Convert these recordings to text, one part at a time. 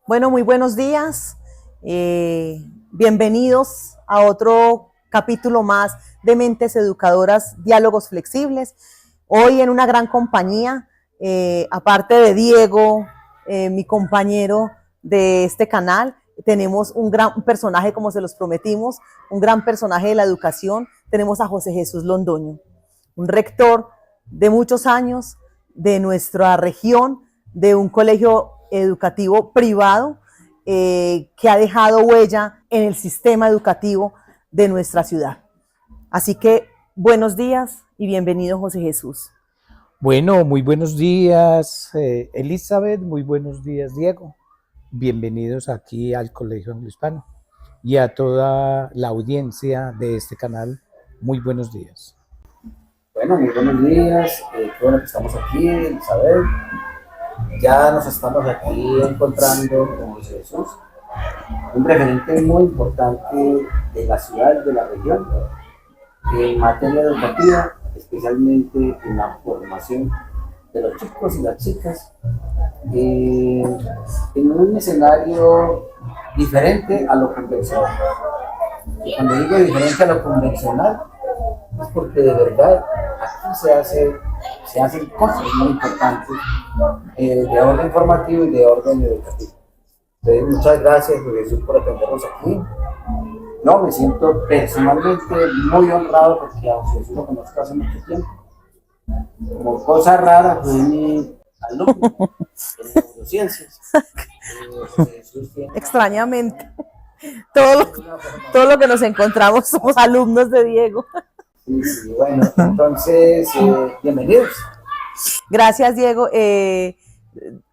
Bueno, muy buenos días. Bienvenidos a otro capítulo más de Mentes Educadoras, Diálogos Flexibles. Hoy en una gran compañía, aparte de Diego, mi compañero de este canal, tenemos un gran personaje, como se los prometimos, un gran personaje de la educación. Tenemos a José Jesús Londoño, un rector de muchos años de nuestra región, de un colegio educativo privado que ha dejado huella en el sistema educativo de nuestra ciudad. Así que buenos días y bienvenido, José Jesús. Bueno, muy buenos días, Elizabeth, muy buenos días, Diego. Bienvenidos aquí al Colegio Anglo-Hispano y a toda la audiencia de este canal. Muy buenos días. Bueno, muy buenos días, qué bueno que estamos aquí, Elizabeth. Ya nos estamos aquí encontrando con José Jesús, un referente muy importante de la ciudad, de la región, en materia educativa, especialmente en la formación de los chicos y las chicas, en un escenario diferente a lo convencional. Y cuando digo diferente a lo convencional, es porque de verdad aquí se hacen cosas muy importantes de orden formativo y de orden educativo. Entonces, muchas gracias, Jesús, por atendernos aquí. No, me siento personalmente muy honrado porque a Jesús lo conozco hace mucho tiempo. Como cosa rara, fue mi alumno en neurociencias. Extrañamente, todo lo que nos encontramos somos alumnos de Diego. Sí, bueno, entonces, bienvenidos. Gracias, Diego.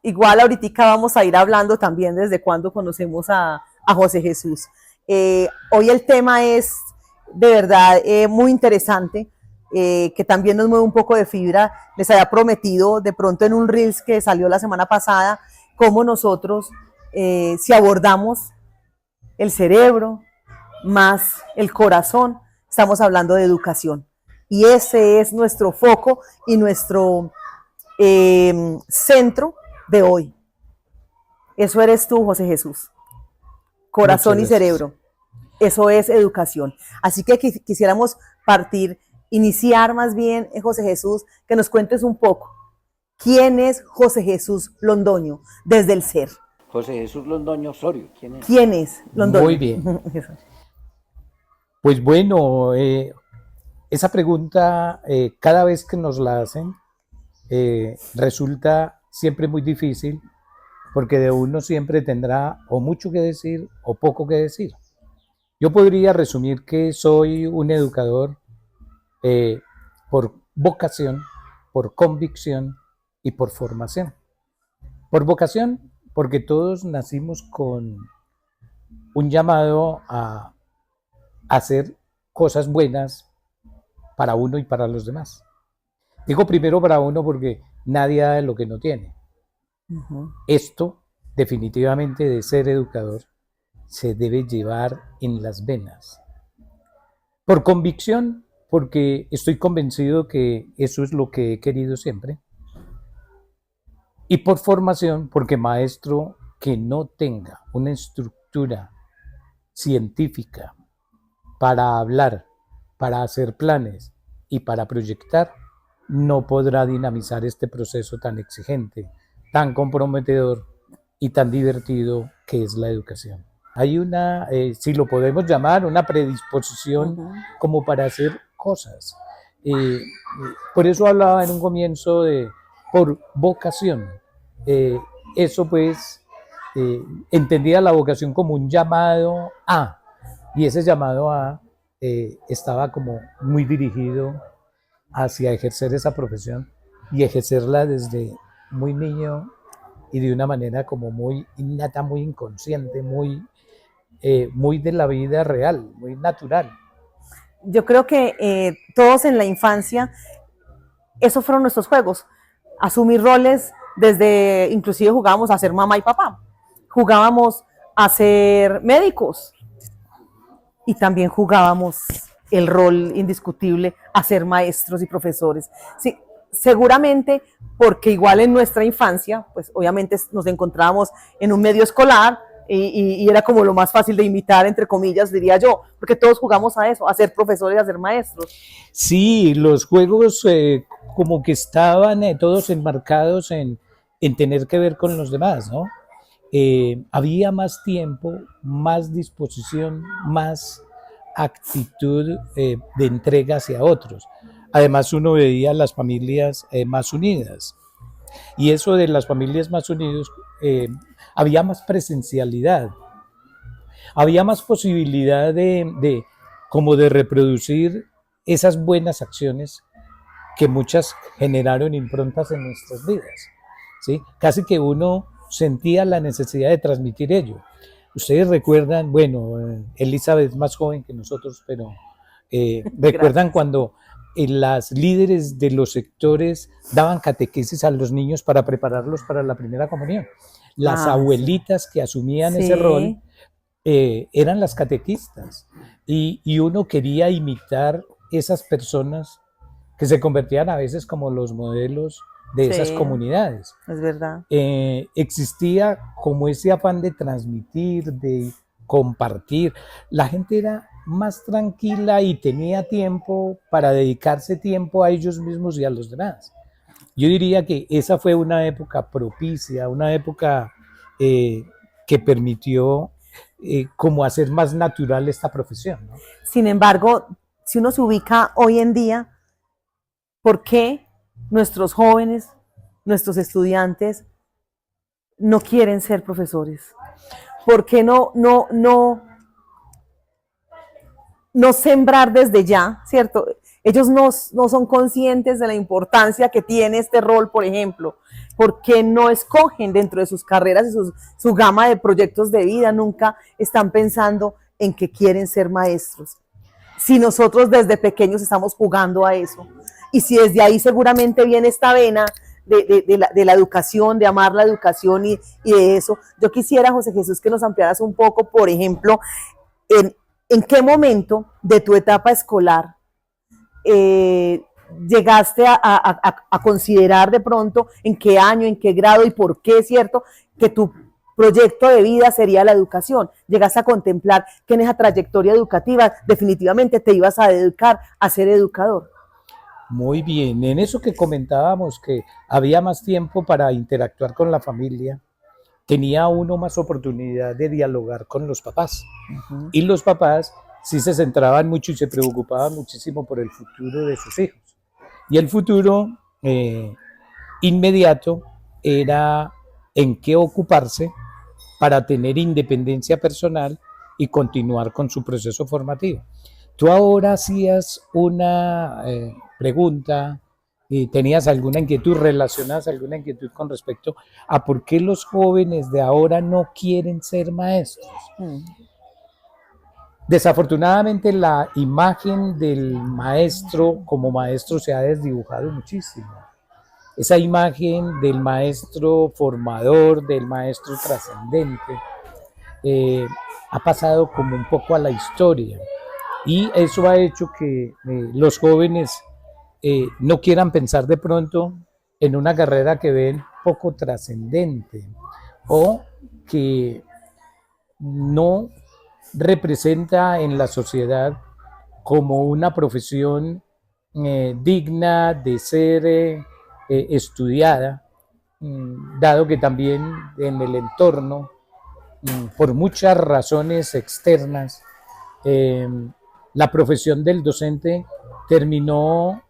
Igual ahorita vamos a ir hablando también desde cuándo conocemos a José Jesús. Hoy el tema es de verdad muy interesante, que también nos mueve un poco de fibra. Les había prometido de pronto en un Reels que salió la semana pasada, cómo nosotros, si abordamos el cerebro más el corazón, estamos hablando de educación. Y ese es nuestro foco y nuestro centro de hoy. Eso eres tú, José Jesús. Corazón y cerebro. Eso es educación. Así que quisiéramos iniciar más bien, José Jesús, que nos cuentes un poco. ¿Quién es José Jesús Londoño desde el ser? José Jesús Londoño Osorio, ¿quién es? ¿Quién es Londoño? Muy bien. Pues bueno, esa pregunta cada vez que nos la hacen resulta siempre muy difícil porque de uno siempre tendrá o mucho que decir o poco que decir. Yo podría resumir que soy un educador por vocación, por convicción y por formación. Por vocación, porque todos nacimos con un llamado a hacer cosas buenas para uno y para los demás. Digo primero para uno porque nadie da lo que no tiene. Esto, definitivamente, de ser educador, se debe llevar en las venas. Por convicción, porque estoy convencido que eso es lo que he querido siempre. Y por formación, porque maestro que no tenga una estructura científica para hablar, para hacer planes y para proyectar, no podrá dinamizar este proceso tan exigente, tan comprometedor y tan divertido que es la educación. Hay una, si lo podemos llamar, una predisposición como para hacer cosas. Por eso hablaba en un comienzo de por vocación. Eso pues, entendía la vocación como un llamado a, y ese llamado a estaba como muy dirigido hacia ejercer esa profesión y ejercerla desde muy niño y de una manera como muy innata, muy inconsciente, muy de la vida real, muy natural. Yo creo que todos en la infancia, esos fueron nuestros juegos, asumir roles desde, inclusive jugábamos a ser mamá y papá, jugábamos a ser médicos y también jugábamos el rol indiscutible a ser maestros y profesores. Sí, seguramente porque igual en nuestra infancia, pues obviamente nos encontrábamos en un medio escolar y era como lo más fácil de imitar, entre comillas, diría yo, porque todos jugamos a eso, a ser profesores, a ser maestros. Sí, los juegos como que estaban todos enmarcados en tener que ver con los demás, ¿no? Había más tiempo, más disposición, más actitud de entrega hacia otros. Además, uno veía las familias más unidas. Y eso de las familias más unidas, había más presencialidad, había más posibilidad como de reproducir esas buenas acciones que muchas generaron improntas en nuestras vidas, ¿sí? Casi que uno sentía la necesidad de transmitir ello. Ustedes recuerdan, bueno, Elizabeth es más joven que nosotros, pero recuerdan cuando las líderes de los sectores daban catequesis a los niños para prepararlos para la primera comunión. Las abuelitas que asumían ese rol eran las catequistas y uno quería imitar esas personas que se convertían a veces como los modelos de esas comunidades. Es verdad. Existía como ese afán de transmitir, de compartir. La gente era más tranquila y tenía tiempo para dedicarse tiempo a ellos mismos y a los demás. Yo diría que esa fue una época propicia, una época que permitió como hacer más natural esta profesión, ¿no? Sin embargo, si uno se ubica hoy en día, ¿por qué nuestros jóvenes, nuestros estudiantes no quieren ser profesores? ¿Por qué no sembrar desde ya, cierto? Ellos no son conscientes de la importancia que tiene este rol, por ejemplo. ¿Por qué no escogen dentro de sus carreras y su gama de proyectos de vida? Nunca están pensando en que quieren ser maestros. Si nosotros desde pequeños estamos jugando a eso, y si desde ahí seguramente viene esta vena de la educación, de amar la educación y de eso, yo quisiera, José Jesús, que nos ampliaras un poco, por ejemplo, en qué momento de tu etapa escolar llegaste a considerar de pronto en qué año, en qué grado y por qué es cierto que tu proyecto de vida sería la educación. Llegaste a contemplar que en esa trayectoria educativa definitivamente te ibas a dedicar a ser educador. Muy bien, en eso que comentábamos que había más tiempo para interactuar con la familia, tenía uno más oportunidad de dialogar con los papás. Y los papás sí se centraban mucho y se preocupaban muchísimo por el futuro de sus hijos. Y el futuro inmediato era en qué ocuparse para tener independencia personal y continuar con su proceso formativo. Tú ahora hacías una pregunta y tenías alguna inquietud, relacionadas alguna inquietud con respecto a por qué los jóvenes de ahora no quieren ser maestros. Desafortunadamente la imagen del maestro como maestro se ha desdibujado muchísimo. Esa imagen del maestro formador, del maestro trascendente, ha pasado como un poco a la historia. Y eso ha hecho que los jóvenes no quieran pensar de pronto en una carrera que ven poco trascendente o que no representa en la sociedad como una profesión digna de ser estudiada, dado que también en el entorno, por muchas razones externas, la profesión del docente terminó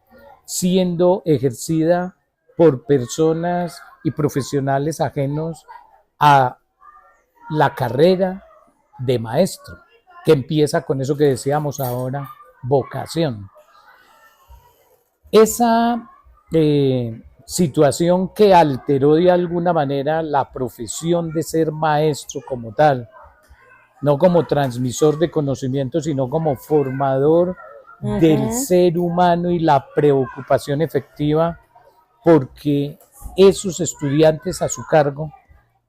siendo ejercida por personas y profesionales ajenos a la carrera de maestro, que empieza con eso que decíamos ahora, vocación. Esa situación que alteró de alguna manera la profesión de ser maestro como tal, no como transmisor de conocimiento, sino como formador del ser humano y la preocupación efectiva porque esos estudiantes a su cargo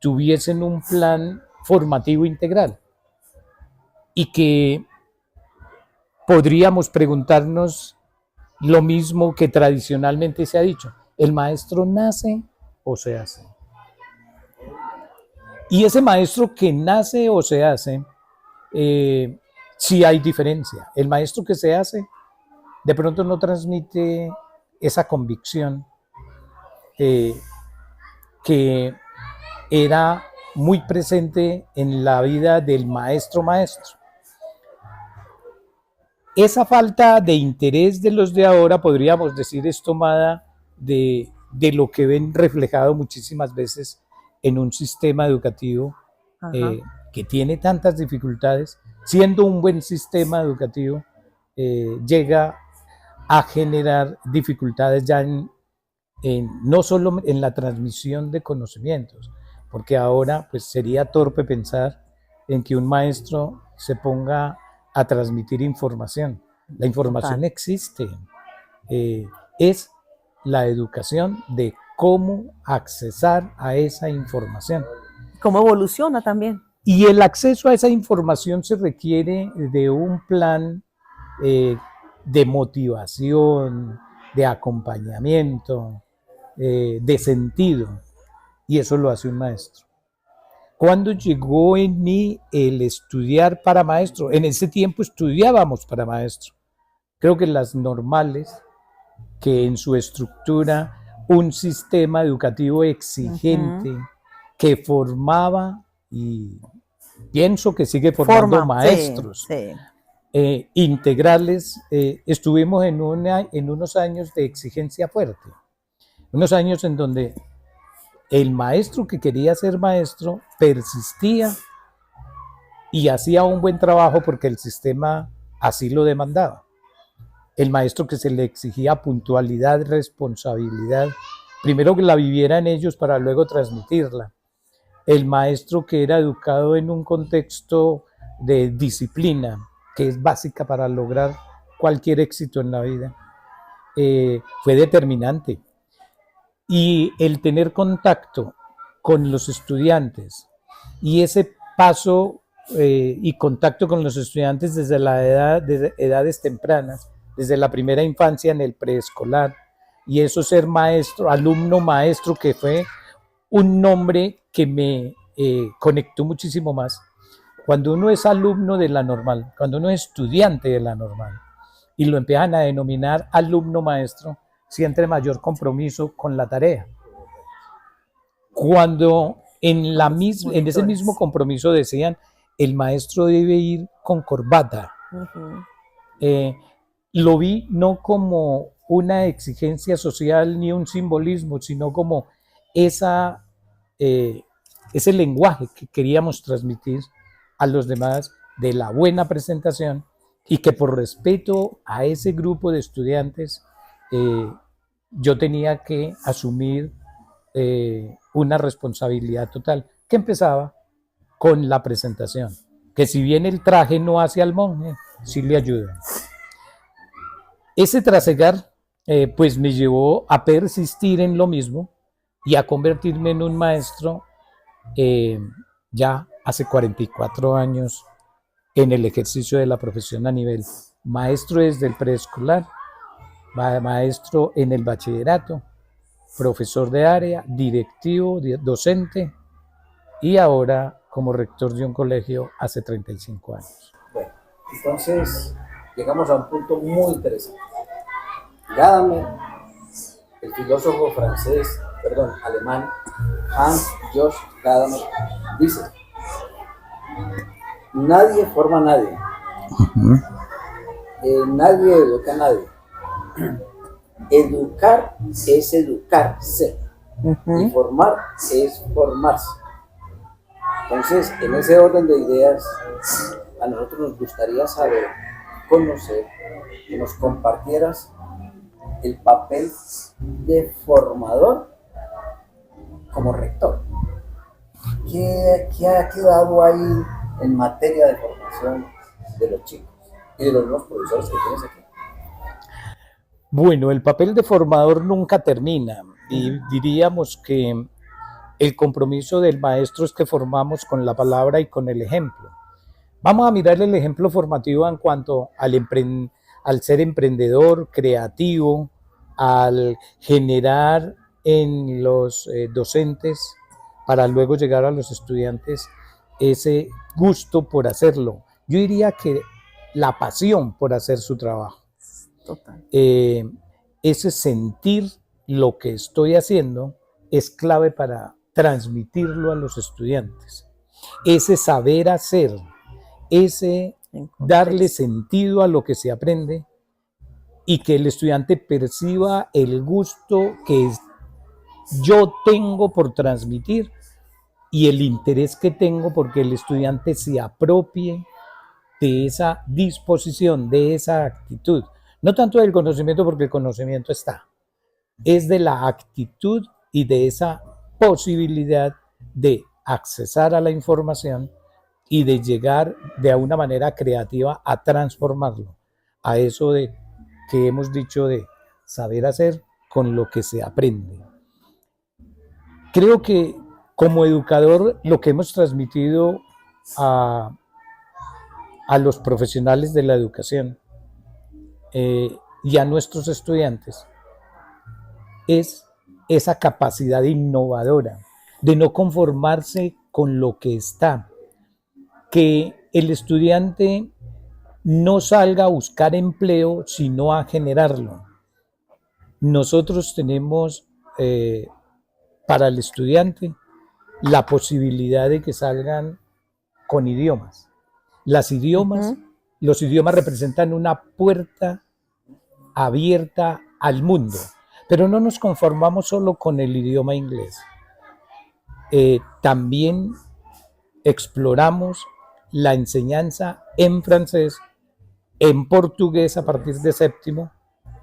tuviesen un plan formativo integral y que podríamos preguntarnos lo mismo que tradicionalmente se ha dicho, El maestro nace o se hace. Y ese maestro que nace o se hace, sí hay diferencia. El maestro que se hace, de pronto no transmite esa convicción que era muy presente en la vida del maestro maestro. Esa falta de interés de los de ahora, podríamos decir, es tomada de lo que ven reflejado muchísimas veces en un sistema educativo que tiene tantas dificultades. Siendo un buen sistema educativo, llega a generar dificultades ya no solo en la transmisión de conocimientos, porque ahora pues sería torpe pensar en que un maestro se ponga a transmitir información. La información Total. existe, es la educación de cómo accesar a esa información. ¿Cómo evoluciona también? Y el acceso a esa información se requiere de un plan de motivación, de acompañamiento, de sentido, y eso lo hace un maestro. ¿Cuándo llegó en mí el estudiar para maestro? En ese tiempo estudiábamos para maestro. Creo que las normales, que en su estructura un sistema educativo exigente que formaba, y pienso que sigue formando maestros integrales, estuvimos en unos años de exigencia fuerte, unos años en donde el maestro que quería ser maestro persistía y hacía un buen trabajo porque el sistema así lo demandaba. El maestro que se le exigía puntualidad, responsabilidad, primero que la vivieran ellos para luego transmitirla. El maestro que era educado en un contexto de disciplina, que es básica para lograr cualquier éxito en la vida, fue determinante. Y el tener contacto con los estudiantes y ese paso y contacto con los estudiantes desde edades tempranas, desde la primera infancia en el preescolar, y eso ser maestro, alumno maestro, que fue un nombre que me conectó muchísimo más. Cuando uno es alumno de la normal, cuando uno es estudiante de la normal y lo empiezan a denominar alumno maestro, siente mayor compromiso con la tarea. Cuando en ese mismo compromiso decían, el maestro debe ir con corbata, lo vi no como una exigencia social ni un simbolismo, sino como ese lenguaje que queríamos transmitir a los demás de la buena presentación, y que por respeto a ese grupo de estudiantes yo tenía que asumir una responsabilidad total, que empezaba con la presentación, que si bien el traje no hace al monje, sí le ayuda. Ese trasegar pues me llevó a persistir en lo mismo y a convertirme en un maestro ya hace 44 años en el ejercicio de la profesión a nivel maestro desde el preescolar, maestro en el bachillerato, profesor de área, directivo, docente, y ahora como rector de un colegio hace 35 años. Bueno, entonces llegamos a un punto muy interesante. Gadamer, el filósofo alemán, Hans-Georg Gadamer, dice: nadie forma a nadie, nadie educa a nadie. Educar es educarse, y formar es formarse. Entonces, en ese orden de ideas, a nosotros nos gustaría saber, conocer, que nos compartieras el papel de formador como rector. ¿Qué ha quedado ahí en materia de formación de los chicos y de los nuevos profesores que tienes aquí? Bueno, el papel de formador nunca termina, y diríamos que el compromiso del maestro es que formamos con la palabra y con el ejemplo. Vamos a mirar el ejemplo formativo en cuanto al ser emprendedor, creativo, al generar en los docentes, para luego llegar a los estudiantes, ese gusto por hacerlo. Yo diría que la pasión por hacer su trabajo. Total. Ese sentir lo que estoy haciendo es clave para transmitirlo a los estudiantes. Ese saber hacer, ese darle sentido a lo que se aprende y que el estudiante perciba el gusto que yo tengo por transmitir y el interés que tengo porque el estudiante se apropie de esa disposición, de esa actitud. No tanto del conocimiento, porque el conocimiento está, es de la actitud y de esa posibilidad de accesar a la información y de llegar de una manera creativa a transformarlo, a eso de que hemos dicho de saber hacer con lo que se aprende. Creo que como educador lo que hemos transmitido a los profesionales de la educación y a nuestros estudiantes es esa capacidad innovadora de no conformarse con lo que está, que el estudiante no salga a buscar empleo, sino a generarlo. Nosotros tenemos para el estudiante la posibilidad de que salgan con idiomas. Los idiomas representan una puerta abierta al mundo, pero no nos conformamos solo con el idioma inglés. También exploramos la enseñanza en francés, en portugués a partir de séptimo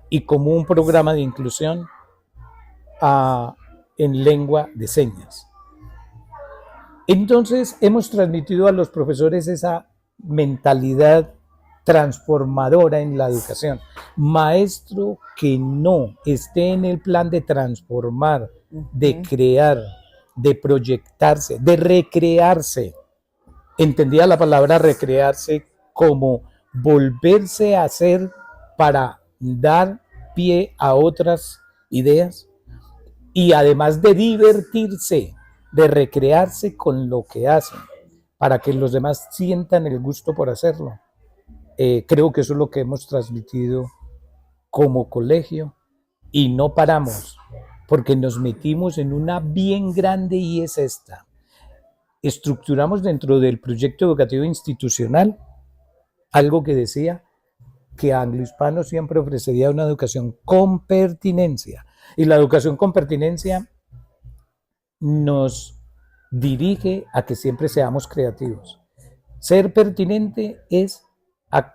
y como un programa de inclusión en lengua de señas. Entonces hemos transmitido a los profesores esa mentalidad transformadora en la educación. Maestro que no esté en el plan de transformar, de crear, de proyectarse, de recrearse. Entendía la palabra recrearse como volverse a hacer para dar pie a otras ideas y además de divertirse, de recrearse con lo que hacen, para que los demás sientan el gusto por hacerlo. Creo que eso es lo que hemos transmitido como colegio y no paramos, porque nos metimos en una bien grande y es esta. Estructuramos dentro del proyecto educativo institucional algo que decía que Anglo-Hispano siempre ofrecería una educación con pertinencia. Y la educación con pertinencia nos dirige a que siempre seamos creativos. Ser pertinente es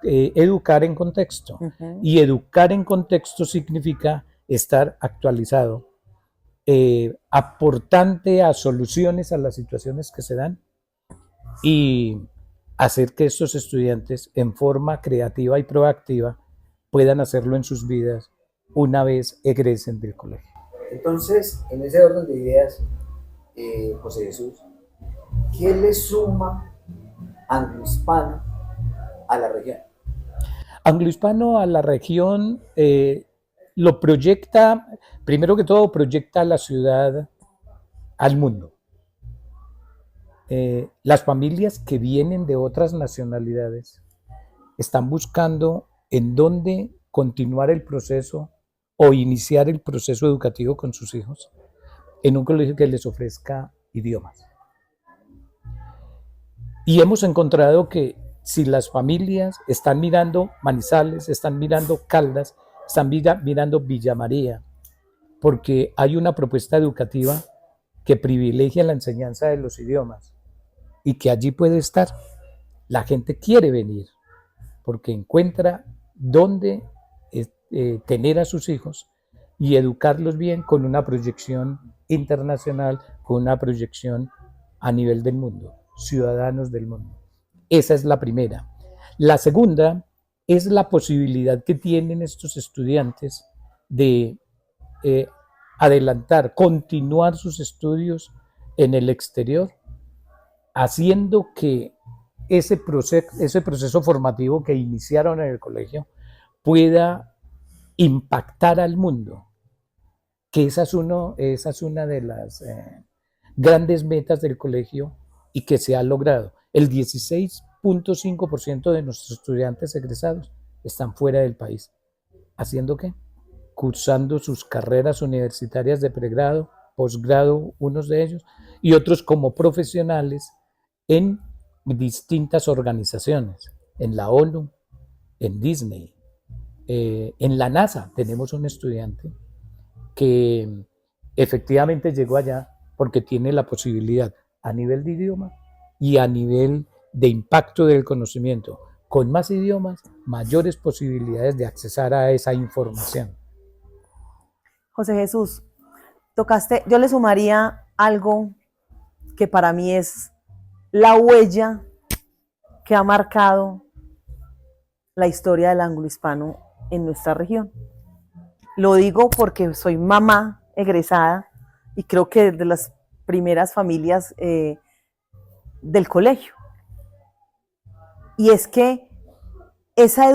educar en contexto. Y educar en contexto significa estar actualizado, aportante a soluciones a las situaciones que se dan y hacer que estos estudiantes en forma creativa y proactiva puedan hacerlo en sus vidas una vez egresen del colegio. Entonces, en ese orden de ideas, José Jesús, ¿qué le suma Anglo-Hispano a la región? Anglo-Hispano a la región lo proyecta, primero que todo, proyecta a la ciudad al mundo. Las familias que vienen de otras nacionalidades están buscando en dónde continuar el proceso o iniciar el proceso educativo con sus hijos en un colegio que les ofrezca idiomas. Y hemos encontrado que si las familias están mirando Manizales, están mirando Caldas, están mirando Villa María, porque hay una propuesta educativa que privilegia la enseñanza de los idiomas y que allí puede estar. La gente quiere venir porque encuentra dónde tener a sus hijos y educarlos bien con una proyección internacional, con una proyección a nivel del mundo, ciudadanos del mundo. Esa es la primera. La segunda es la posibilidad que tienen estos estudiantes de adelantar, continuar sus estudios en el exterior, haciendo que ese proceso formativo que iniciaron en el colegio pueda impactar al mundo que esa es una de las grandes metas del colegio y que se ha logrado. El 16.5% de nuestros estudiantes egresados están fuera del país. ¿Haciendo qué? Cursando sus carreras universitarias de pregrado, posgrado, unos de ellos, y otros como profesionales en distintas organizaciones, en la ONU, en Disney, en la NASA. Tenemos un estudiante que efectivamente llegó allá porque tiene la posibilidad a nivel de idioma y a nivel de impacto del conocimiento. Con más idiomas, mayores posibilidades de accesar a esa información. José Jesús, tocaste, yo le sumaría algo que para mí es la huella que ha marcado la historia del anglo-hispano en nuestra región. Lo digo porque soy mamá egresada y creo que de las primeras familias del colegio. Y es que esa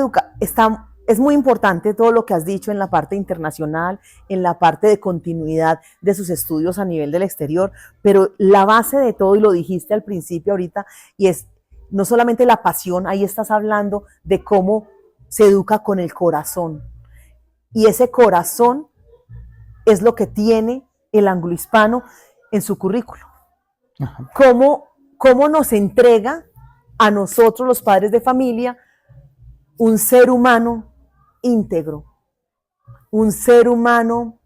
es muy importante todo lo que has dicho en la parte internacional, en la parte de continuidad de sus estudios a nivel del exterior, pero la base de todo, y lo dijiste al principio ahorita, y es no solamente la pasión, ahí estás hablando de cómo se educa con el corazón. Y ese corazón es lo que tiene el anglohispano en su currículo. ¿Cómo nos entrega a nosotros los padres de familia un ser humano íntegro, un ser humano,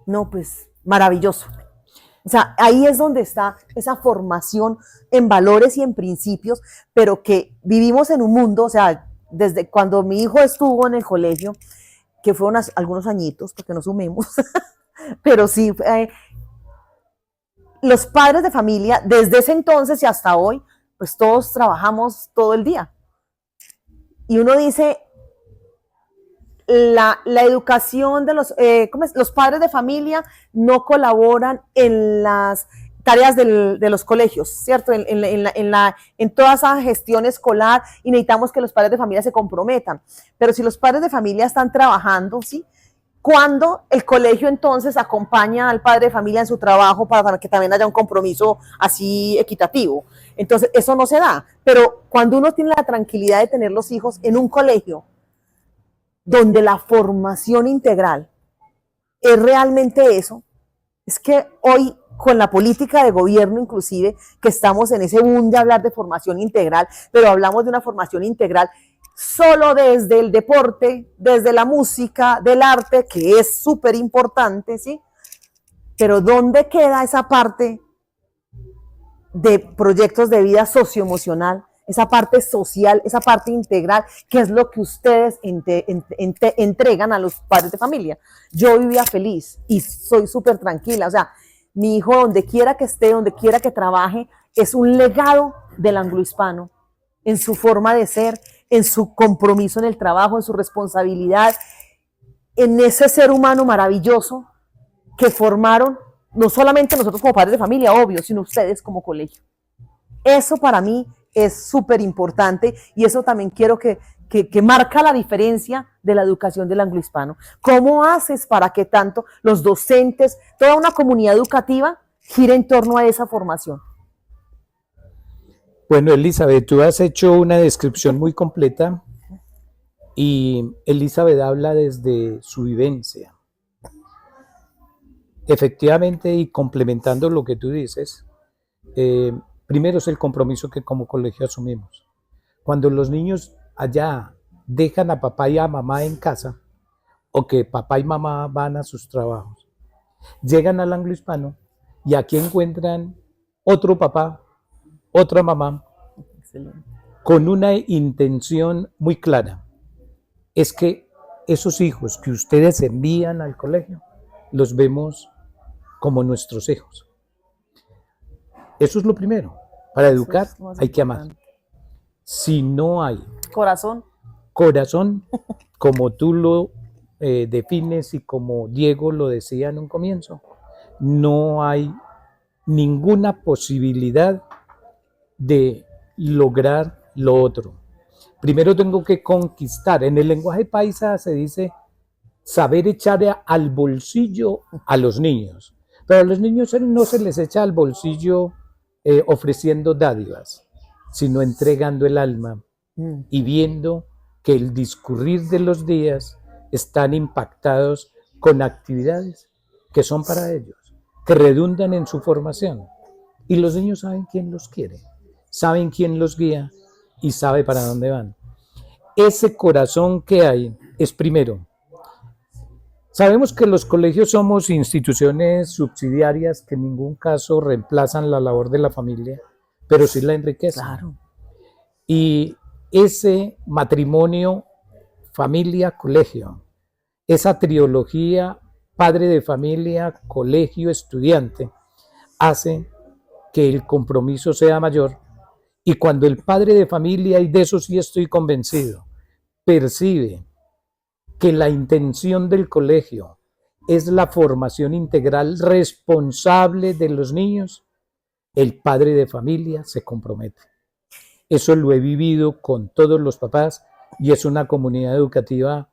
no, pues maravilloso? O sea, ahí es donde está esa formación en valores y en principios, pero que vivimos en un mundo, o sea, desde cuando mi hijo estuvo en el colegio, que fueron algunos añitos, porque no sumemos, pero sí, los padres de familia, desde ese entonces y hasta hoy, pues todos trabajamos todo el día. Y uno dice, la educación de los padres de familia no colaboran en las tareas de los colegios, ¿cierto? En toda esa gestión escolar, y necesitamos que los padres de familia se comprometan. Pero si los padres de familia están trabajando, ¿sí? ¿Cuándo el colegio entonces acompaña al padre de familia en su trabajo para que también haya un compromiso así equitativo? Entonces, eso no se da. Pero cuando uno tiene la tranquilidad de tener los hijos en un colegio donde la formación integral es realmente eso, es que hoy con la política de gobierno inclusive, que estamos en ese boom de hablar de formación integral, pero hablamos de una formación integral solo desde el deporte, desde la música, del arte, que es súper importante, ¿sí? Pero ¿dónde queda esa parte de proyectos de vida socioemocional, esa parte social, esa parte integral, que es lo que ustedes entregan a los padres de familia? Yo vivía feliz y soy súper tranquila, o sea, mi hijo donde quiera que esté, donde quiera que trabaje, es un legado del anglohispano, en su forma de ser, en su compromiso en el trabajo, en su responsabilidad, en ese ser humano maravilloso que formaron no solamente nosotros como padres de familia, obvio, sino ustedes como colegio. Eso para mí es súper importante y eso también quiero que marca la diferencia de la educación del anglohispano. ¿Cómo haces para que tanto los docentes, toda una comunidad educativa gire en torno a esa formación? Bueno, Elizabeth, tú has hecho una descripción muy completa y Elizabeth habla desde su vivencia. Efectivamente, y complementando lo que tú dices, primero es el compromiso que como colegio asumimos. Cuando los niños allá dejan a papá y a mamá en casa, o que papá y mamá van a sus trabajos, llegan al anglohispano y aquí encuentran otro papá, otra mamá, excelente, con una intención muy clara. Es que esos hijos que ustedes envían al colegio, los vemos como nuestros hijos. Eso es lo primero. Para educar hay que amar. Si no hay corazón, como tú lo defines y como Diego lo decía en un comienzo, no hay ninguna posibilidad de lograr lo otro. Primero tengo que conquistar. En el lenguaje paisa se dice saber echar al bolsillo a los niños. Pero a los niños no se les echa al bolsillo ofreciendo dádivas, sino entregando el alma y viendo que el discurrir de los días están impactados con actividades que son para ellos, que redundan en su formación. Y los niños saben quién los quiere, saben quién los guía y sabe para dónde van. Ese corazón que hay es primero. Sabemos que los colegios somos instituciones subsidiarias que en ningún caso reemplazan la labor de la familia, pero sí la enriquecen. Claro. Y ese matrimonio, familia, colegio, esa trilogía, padre de familia, colegio, estudiante, hace que el compromiso sea mayor. Y cuando el padre de familia, y de eso sí estoy convencido, percibe que la intención del colegio es la formación integral responsable de los niños, el padre de familia se compromete. Eso lo he vivido con todos los papás y es una comunidad educativa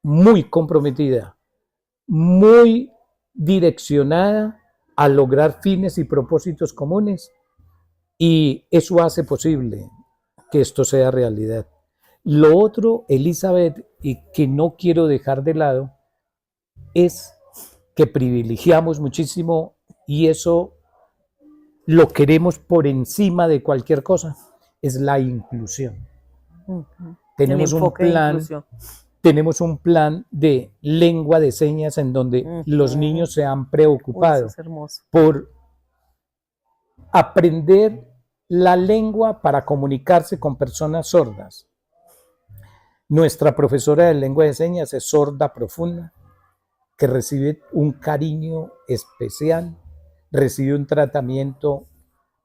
muy comprometida, muy direccionada a lograr fines y propósitos comunes, y eso hace posible que esto sea realidad. Lo otro, Elizabeth, y que no quiero dejar de lado, es que privilegiamos muchísimo, y eso lo queremos por encima de cualquier cosa, es la inclusión. Tenemos un plan de lengua de señas en donde los niños se han preocupado por aprender la lengua para comunicarse con personas sordas. Nuestra profesora de lengua de señas es sorda profunda, que recibe un cariño especial, recibe un tratamiento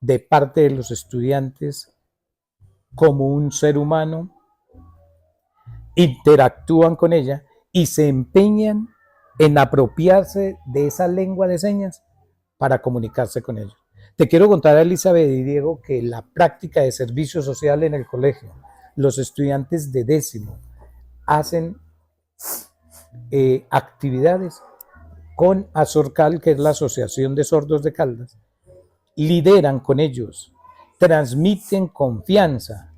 de parte de los estudiantes como un ser humano, interactúan con ella y se empeñan en apropiarse de esa lengua de señas para comunicarse con ellos. Te quiero contar, Elizabeth y Diego, que la práctica de servicio social en el colegio, los estudiantes de 10º hacen actividades con Azorcal, que es la Asociación de Sordos de Caldas, lideran con ellos, transmiten confianza.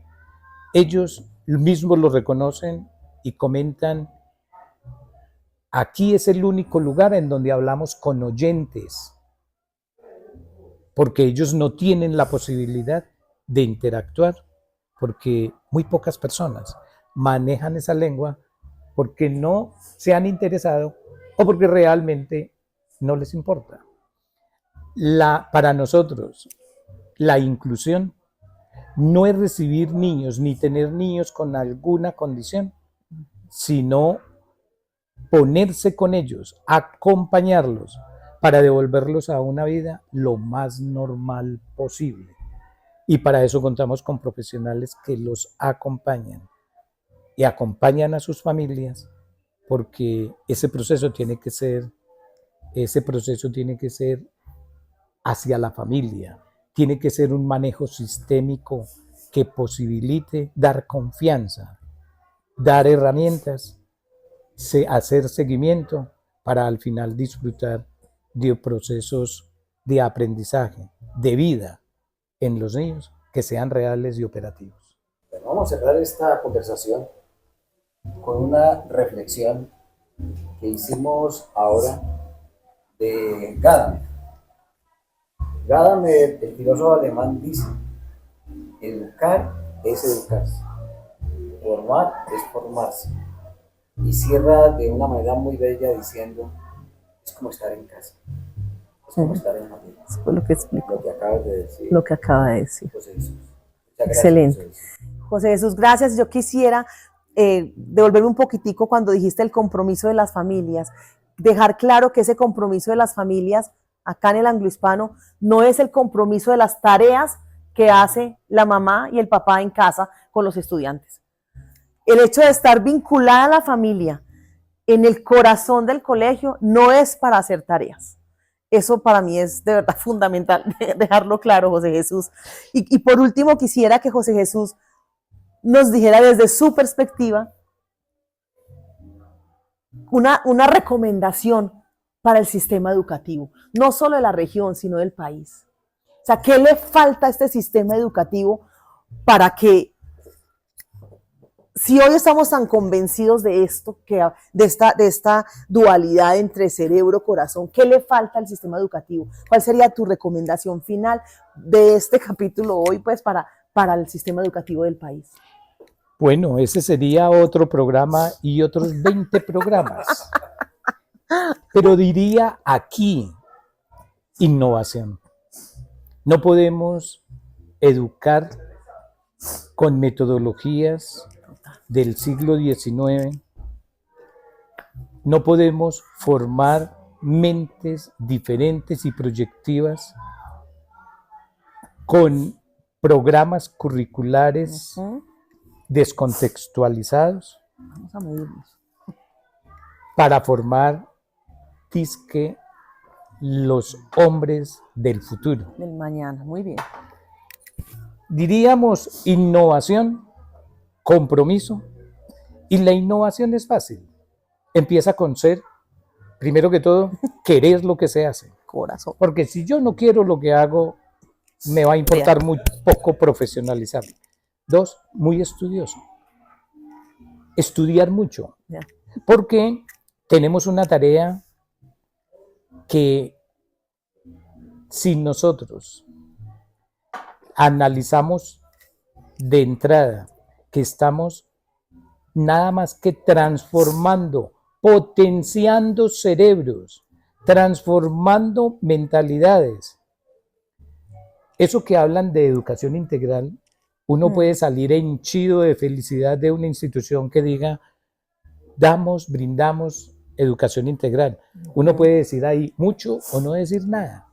Ellos mismos lo reconocen y comentan: aquí es el único lugar en donde hablamos con oyentes, porque ellos no tienen la posibilidad de interactuar, porque muy pocas personas manejan esa lengua porque no se han interesado o porque realmente no les importa. Para nosotros, la inclusión no es recibir niños ni tener niños con alguna condición, sino ponerse con ellos, acompañarlos para devolverlos a una vida lo más normal posible. Y para eso contamos con profesionales que los acompañan y acompañan a sus familias, porque ese proceso tiene que ser hacia la familia, tiene que ser un manejo sistémico que posibilite dar confianza, dar herramientas, hacer seguimiento para al final disfrutar de procesos de aprendizaje, de vida en los niños que sean reales y operativos. Bueno, vamos a cerrar esta conversación con una reflexión que hicimos ahora de Gadam. Gadam, el filósofo alemán, dice: educar es educarse, formar es formarse. Y cierra de una manera muy bella diciendo: es como estar en casa, es como estar en familia. Eso fue lo que explicó. Lo que acabas de decir. Lo que acaba de decir. José Jesús. Muchas Excelente. Gracias, José Jesús. José Jesús, gracias. Yo quisiera devolverme un poquitico cuando dijiste el compromiso de las familias. Dejar claro que ese compromiso de las familias acá en el anglohispano no es el compromiso de las tareas que hace la mamá y el papá en casa con los estudiantes. El hecho de estar vinculada a la familia en el corazón del colegio no es para hacer tareas. Eso para mí es de verdad fundamental dejarlo claro, José Jesús. Y por último, quisiera que José Jesús nos dijera desde su perspectiva una recomendación para el sistema educativo, no solo de la región, sino del país. O sea, ¿qué le falta a este sistema educativo para que, si hoy estamos tan convencidos de esto, de esta dualidad entre cerebro-corazón, ¿qué le falta al sistema educativo? ¿Cuál sería tu recomendación final de este capítulo hoy, pues, para el sistema educativo del país? Bueno, ese sería otro programa y otros 20 programas. Pero diría aquí, innovación. No podemos educar con metodologías del siglo XIX. No podemos formar mentes diferentes y proyectivas con programas curriculares descontextualizados. Vamos a medirnos. Para formar disque los hombres del futuro. Del mañana, muy bien. Diríamos innovación, compromiso, y la innovación es fácil. Empieza con ser, primero que todo, querer lo que se hace. Corazón. Porque si yo no quiero lo que hago, me va a importar muy poco profesionalizarlo. 2, muy estudioso. Estudiar mucho. Bien. Porque tenemos una tarea que si nosotros analizamos de entrada que estamos nada más que transformando, potenciando cerebros, transformando mentalidades. Eso que hablan de educación integral, uno puede salir henchido de felicidad de una institución que diga, brindamos educación integral. Uno puede decir ahí mucho o no decir nada.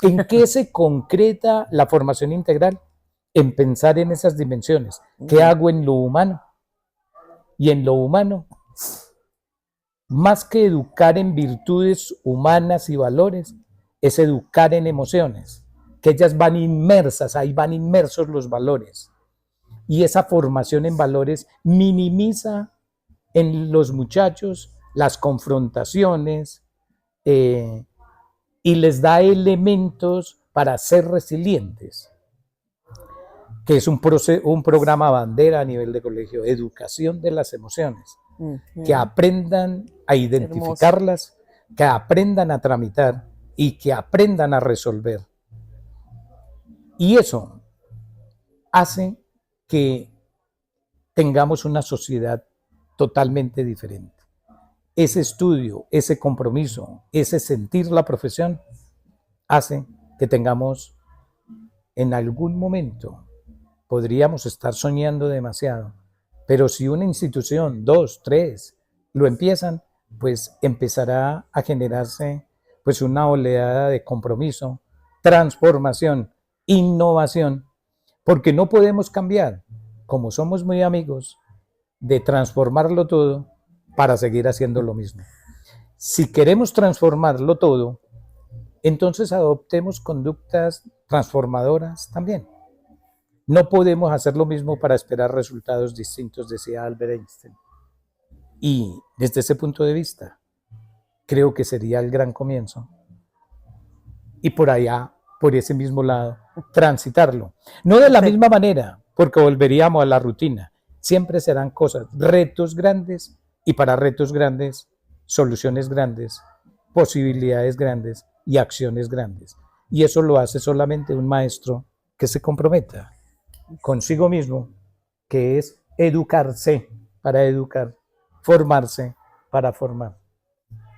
¿En qué se concreta la formación integral? En pensar en esas dimensiones. ¿Qué hago en lo humano? Y en lo humano, más que educar en virtudes humanas y valores, es educar en emociones, que ellas van inmersas, ahí van inmersos los valores. Y esa formación en valores minimiza en los muchachos las confrontaciones y les da elementos para ser resilientes, que es un programa bandera a nivel de colegio, educación de las emociones, que aprendan a identificarlas, que aprendan a tramitar y que aprendan a resolver. Y eso hace que tengamos una sociedad totalmente diferente. Ese estudio, ese compromiso, ese sentir la profesión, hace que tengamos en algún momento, podríamos estar soñando demasiado, pero si una institución, 2, 3, lo empiezan, pues empezará a generarse pues una oleada de compromiso, transformación, innovación, porque no podemos cambiar, como somos muy amigos, de transformarlo todo para seguir haciendo lo mismo. Si queremos transformarlo todo, entonces adoptemos conductas transformadoras también. No podemos hacer lo mismo para esperar resultados distintos, decía Albert Einstein. Y desde ese punto de vista, creo que sería el gran comienzo. Y por allá, por ese mismo lado, transitarlo. No de la misma manera, porque volveríamos a la rutina. Siempre serán cosas, retos grandes, y para retos grandes, soluciones grandes, posibilidades grandes y acciones grandes. Y eso lo hace solamente un maestro que se comprometa consigo mismo, que es educarse para educar, formarse para formar.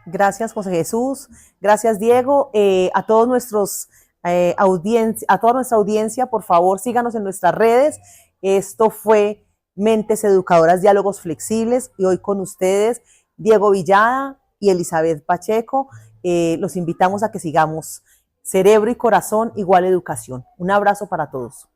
Gracias, José Jesús. Gracias, Diego. A todos nuestros a toda nuestra audiencia, por favor, síganos en nuestras redes. Esto fue Mentes Educadoras, Diálogos Flexibles, y hoy con ustedes Diego Villada y Elizabeth Pacheco. Los invitamos a que sigamos Cerebro y Corazón igual educación. Un abrazo para todos.